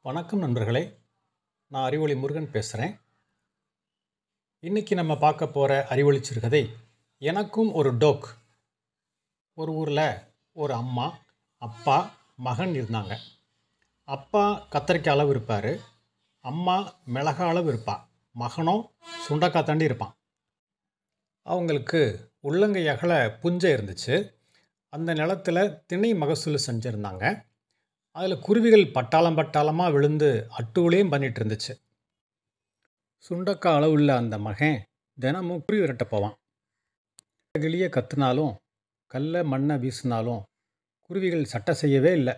வணக்கம் நண்பர்களே, நான் அறிவொளி முருகன் பேசுகிறேன். இன்றைக்கி நம்ம பார்க்க போகிற அறிவொளி சிறுகதை எனக்கும் ஒரு டோக். ஒரு ஊரில் ஒரு அம்மா, அப்பா, மகன் இருந்தாங்க. அப்பா கத்தரிக்காய் அளவு இருப்பார், அம்மா மிளகாய் அளவு இருப்பாள், மகனோ சுண்டக்காய் தாண்டி இருப்பான். அவங்களுக்கு உள்ளங்கை அகல புஞ்சை இருந்துச்சு. அந்த நிலத்தில் திணை மகசூல் செஞ்சுருந்தாங்க. அதில் குருவிகள் பட்டாளம் பட்டாளமாக விழுந்து அட்டூழியம் பண்ணிகிட்டு இருந்துச்சு. சுண்டக்காய் அளவுள்ள அந்த மகன் தினமும் குருவி விரட்ட போவான். கிளியை கத்துனாலும் கல்லை மண்ணை வீசினாலும் குருவிகள் சட்டை செய்யவே இல்லை.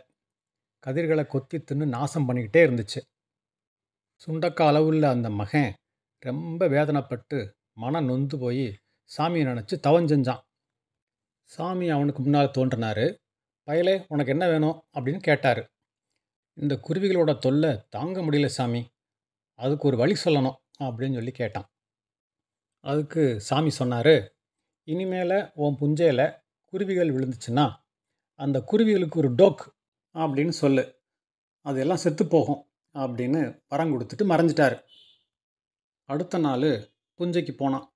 கதிர்களை கொத்தி தின்னு நாசம் பண்ணிக்கிட்டே இருந்துச்சு. சுண்டக்காய் அளவுள்ள அந்த மகன் ரொம்ப வேதனைப்பட்டு மனம் நொந்து போய் சாமியை நினச்சி தவஞ்செஞ்சான். சாமி அவனுக்கு முன்னால் தோன்றினார். பயலே, உனக்கு என்ன வேணும் அப்படின்னு கேட்டார். இந்த குருவிகளோட தொல்லை தாங்க முடியல சாமி, அதுக்கு ஒரு வழி சொல்லணும் அப்படின்னு சொல்லி கேட்டான். அதுக்கு சாமி சொன்னார், இனிமேல் உன் புஞ்சையில் குருவிகள் விழுந்துச்சுன்னா அந்த குருவிகளுக்கு ஒரு டோக் அப்படின்னு சொல்லு, அதெல்லாம் செத்து போகும் அப்படின்னு வரம் கொடுத்துட்டு மறைஞ்சிட்டார். அடுத்த நாள் புஞ்சைக்கு போனான்.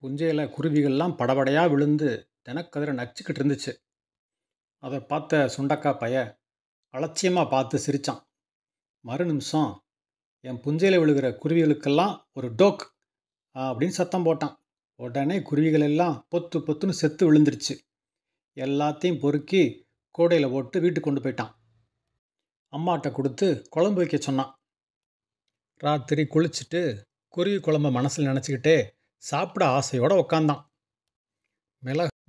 புஞ்சையில் குருவிகள்லாம் படபடையாக விழுந்து தினக்கதிரை நச்சுக்கிட்டு இருந்துச்சு. அதை பார்த்த சுண்டக்காய் பைய அலட்சியமாக பார்த்து சிரித்தான். மறு நிமிஷம் என் புஞ்சையில் விழுகிற குருவிகளுக்கெல்லாம் ஒரு டோக் அப்படின்னு சத்தம் போட்டான். உடனே குருவிகள் எல்லாம் பொத்து பொத்துன்னு செத்து விழுந்துருச்சு. எல்லாத்தையும் பொறுக்கி கூடையில் போட்டு வீட்டுக்கு கொண்டு போயிட்டான். அம்மாட்ட கொடுத்து குழம்பு வைக்க சொன்னான். ராத்திரி குளிச்சுட்டு குருவி குழம்பை மனசில் நினச்சிக்கிட்டே சாப்பிட ஆசையோடு உக்காந்தான்.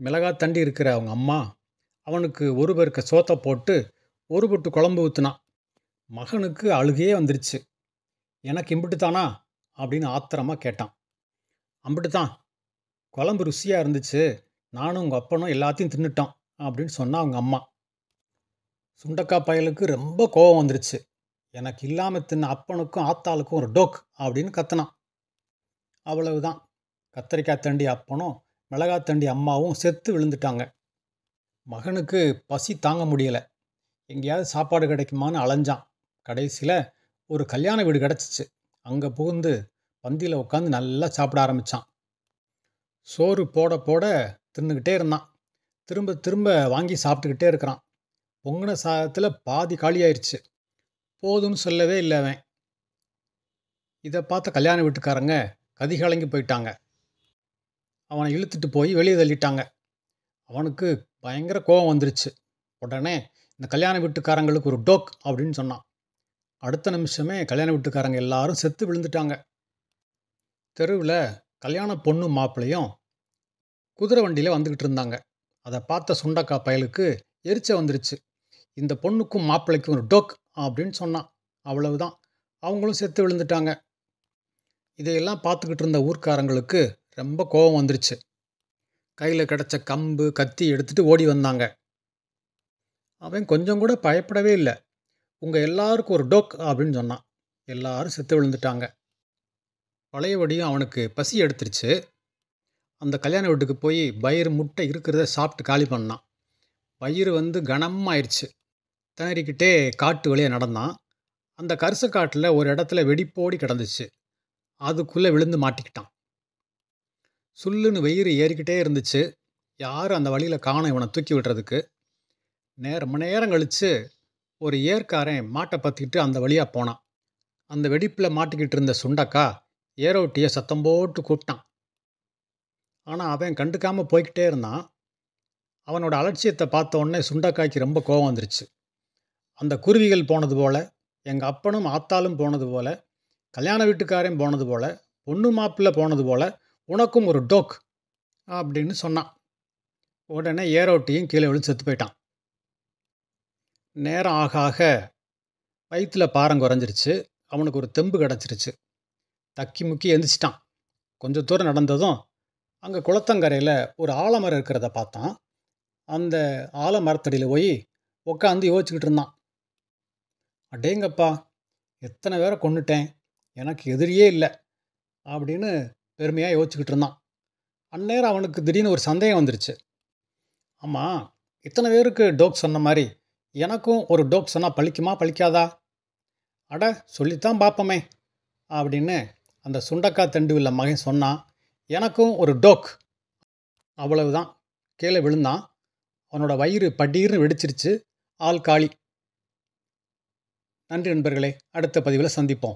மிளகாய் தண்டி இருக்கிற அவங்க அம்மா அவனுக்கு ஒரு பேருக்க சோத்தை போட்டு ஒரு பொட்டு குழம்பு ஊற்றுனான். மகனுக்கு அழுகையே வந்துருச்சு. எனக்கு இம்பிட்டு தானா அப்படின்னு ஆத்திரமாக கேட்டான். அம்பிட்டு தான், குழம்பு ருசியாக இருந்துச்சு, நானும் உங்கள் அப்பனும் எல்லாத்தையும் தின்னுட்டோம் அப்படின்னு சொன்னா அவங்க அம்மா. சுண்டக்காய் பயலுக்கு ரொம்ப கோபம் வந்துருச்சு. எனக்கு இல்லாமல் தின்ன அப்பனுக்கும் ஆத்தாளுக்கும் ஒரு டோக் அப்படின்னு கத்துனான். அவ்வளவுதான், கத்தரிக்காய் தண்டி அப்பனும் மிளகாய் தண்டி அம்மாவும் செத்து விழுந்துட்டாங்க. மகனுக்கு பசி தாங்க முடியலை. எங்கேயாவது சாப்பாடு கிடைக்குமான்னு அலைஞ்சான். கடைசியில் ஒரு கல்யாண வீடு கிடச்சிச்சு. அங்கே புகுந்து பந்தியில் உட்காந்து நல்லா சாப்பிட ஆரம்பித்தான். சோறு போட போட தின்னுக்கிட்டே இருந்தான். திரும்ப திரும்ப வாங்கி சாப்பிட்டுக்கிட்டே இருக்கிறான். பொங்கின சாதத்தில் பாதி காலியாயிருச்சு. போதும்னு சொல்லவே இல்லை அவன். இதை பார்த்த கல்யாண வீட்டுக்காரங்க கதிகலங்கி போயிட்டாங்க. அவனை இழுத்துட்டு போய் வெளியே தள்ளிட்டாங்க. அவனுக்கு பயங்கர கோபம் வந்துருச்சு. உடனே இந்த கல்யாண வீட்டுக்காரங்களுக்கு ஒரு டோக் அப்படின்னு சொன்னான். அடுத்த நிமிஷமே கல்யாண வீட்டுக்காரங்க எல்லாரும் செத்து விழுந்துட்டாங்க. தெருவில் கல்யாண பொண்ணு மாப்பிள்ளையும் குதிரை வண்டியில் வந்துக்கிட்டு இருந்தாங்க. அதை பார்த்த சுண்டக்காய் பயலுக்கு எரிச்ச வந்துருச்சு. இந்த பொண்ணுக்கும் மாப்பிள்ளைக்கும் ஒரு டோக் அப்படின்னு சொன்னான். அவ்வளவுதான், அவங்களும் செத்து விழுந்துட்டாங்க. இதையெல்லாம் பார்த்துக்கிட்டு இருந்த ஊர்க்காரங்களுக்கு ரொம்ப கோபம் வந்துருச்சு. கையில் கிடச்ச கம்பு கத்தி எடுத்துகிட்டு ஓடி வந்தாங்க. அவன் கொஞ்சம் கூட பயப்படவே இல்லை. உங்கள் எல்லாருக்கும் ஒரு டோக் அப்படின்னு சொன்னான். எல்லாரும் செத்து விழுந்துட்டாங்க. பழையபடியும் அவனுக்கு பசி எடுத்துருச்சு. அந்த கல்யாண வீட்டுக்கு போய் வயிறு முட்டை இருக்கிறத சாப்பிட்டு காலி பண்ணான். வயிறு கனமாயிருச்சு. திணறிக்கிட்டே காட்டு வழியாக நடந்தான். அந்த கரிச காட்டில் ஒரு இடத்துல வெடிப்போடி கிடந்துச்சு. அதுக்குள்ளே விழுந்து மாட்டிக்கிட்டான். சுல்லுன்னு வயிறு ஏறிக்கிட்டே இருந்துச்சு. யாரும் அந்த வழியில் காணோம் இவனை தூக்கி விடுறதுக்கு. ரொம்ப நேரம் கழித்து ஒரு ஏர்க்காரன் மாட்டை பற்றிக்கிட்டு அந்த வழியாக போனான். அந்த வெடிப்பில் மாட்டிக்கிட்டு இருந்த சுண்டக்கா ஏரோட்டியை சத்தம் போட்டு கூப்பிட்டான். ஆனால் அவன் கண்டுக்காமல் போய்கிட்டே இருந்தான். அவனோட அலட்சியத்தை பார்த்த உடனே சுண்டக்காய்க்கு ரொம்ப கோபம் வந்துருச்சு. அந்த குருவிகள் போனது போல், எங்கள் அப்பனும் ஆத்தாலும் போனது போல், கல்யாண வீட்டுக்காரன் போனது போல், பொண்ணு மாப்பிள்ளை போனது போல் உனக்கும் ஒரு டோக் அப்படின்னு சொன்னான். உடனே ஏரோட்டியும் கீழே விழுந்து செத்து போயிட்டான். நேரம் ஆக ஆக வயிற்றில் பாரம் குறைஞ்சிருச்சு. அவனுக்கு ஒரு தெம்பு கிடச்சிருச்சு. தக்கி முக்கி எந்திரிச்சிட்டான். கொஞ்சம் தூரம் நடந்ததும் அங்கே குளத்தங்கரையில் ஒரு ஆலமரம் இருக்கிறத பார்த்தான். அந்த ஆலமரத்தடியில் போய் உட்காந்து யோசிச்சுக்கிட்டு இருந்தான். அடேங்கப்பா, எத்தனை பேரை கொன்னுட்டேன், எனக்கு எதிரியே இல்லை அப்படின்னு பெருமையாக யோசிச்சுக்கிட்டு இருந்தான். அந்நேரம் அவனுக்கு திடீர்னு ஒரு சந்தேகம் வந்துருச்சு. ஆமாம், இத்தனை பேருக்கு டோக் சொன்ன மாதிரி எனக்கும் ஒரு டோக் சொன்னால் பழிக்குமா பழிக்காதா? அட சொல்லித்தான் பார்ப்போமே அப்படின்னு அந்த சுண்டக்காய் தண்டு உள்ள மகன் சொன்னான். எனக்கும் ஒரு டோக். அவ்வளவுதான். கீழே விழுந்தான். அவனோட வயிறு படீர்னு வெடிச்சிருச்சு. ஆள் காலி. நன்றி நண்பர்களே. அடுத்த பதிவில் சந்திப்போம்.